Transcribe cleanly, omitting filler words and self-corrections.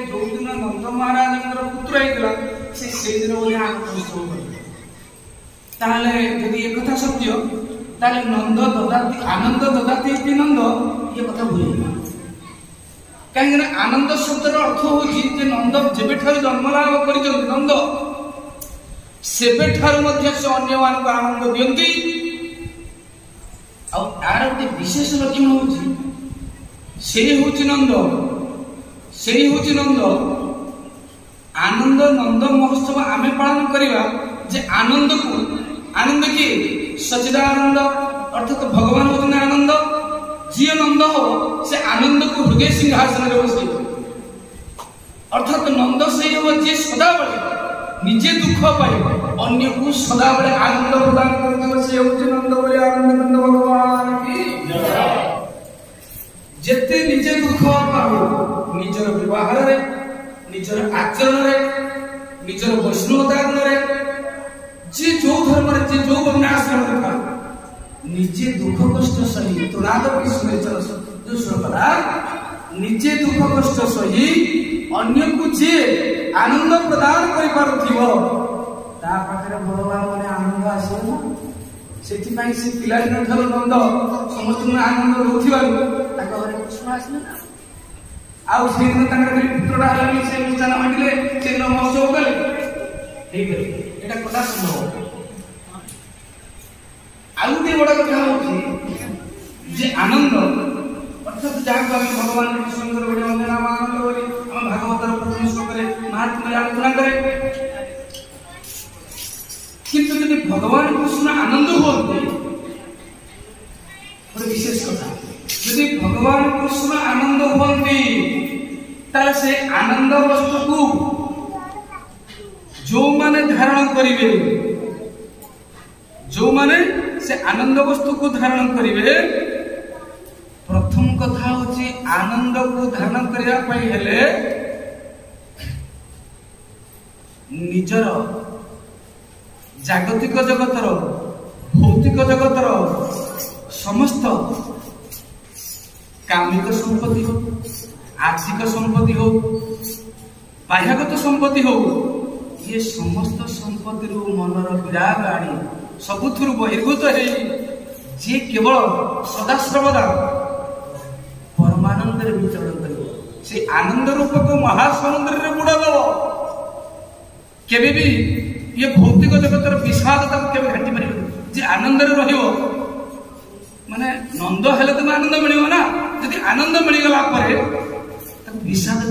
जो दिन नंद महाराज पुत्र होता से दिन बोले आनंदोत्सव ताले यदि एक कथा सत्य ताले नंद ददाती आनंद ददाती नंद ये कथा भूल कहीं आनंद शब्द अर्थ हूँ नंद जेबे जन्म लाभ कर नंद सेबे से अन्य मान आनंद दियंती आर गोटे विशेष लक्षण हूँ नंद आनंद नंद महोत्सव आमे पालन करवा जे आनंद को आनंद किए सच्चिदानंद अर्थात भगवान होते आनंद जी नंद हो से आनंद को हृदय सिंहासन में बसे अर्थात नंद से हो जी सदाबले निजे दुख पाए अन्य को सदाबले आनंद प्रदान करते से होचे नंद बोले आनंद नंद भगवान की जेते निजे दुख पाओ निजर व्यवहार रे निजर आचरण रे निजर वैष्णवता रे जे जो धर्म रे जे जो आश्रम रे निजे दुख कष्ट सही तुरादपि सुनेचर जो सरकार निजे दुख कष्ट सही अन्य को जे आनंद प्रदान करि पारुथिबो ता पाखरे भगवान माने आनंद आसे ना सेति पई से पिला दिन धर नंद समस्त आनंद होथिबारु ताका घरे कृष्ण आसले ना आउ से दिन तांकर घरे पुत्रडा हलानी से मिष्टान मांडिले से दिन महोत्सव कले हे करे एटा कथा संभव आउ गोटे बड़ा कथा होची जे आनंद अर्थात जहाँ भगवान कृष्ण गोटे अन्य नाम आनंद बोली हम भागवतर प्रथम श्लोक महात्मा आलोचना करे किंतु यदि भगवान कृष्ण आनंद होते विशेष कथा यदि भगवान कृष्ण आनंद होती ताले से आनंद वस्तु को जो माने धारण करिवे जो माने से आनंद वस्तु को धारण करिवे प्रथम कथा होची आनंद को धारण करिया पई हेले निजर जागतिक जगतर भौतिक जगतर समस्त कामिक संपत्ति हो आर्थिक संपत्ति हो बाह्यगत संपत्ति हो ये समस्त संपत्ति मनर विराग आनी सबुथुरु बहिर्भूत है जे केवल सदा सर्वदा परमानंद विचरण कर से आनंद रूप को महासमुद्र रे बुड़ा दब केबे भी ये भौतिक जगतर विषाद तक केबे घाटी पारे जे आनंद रे रहिबो माने नंद हेले तो आनंद मिलिबो ना यदि आनंद मिल गला परे तक विषाद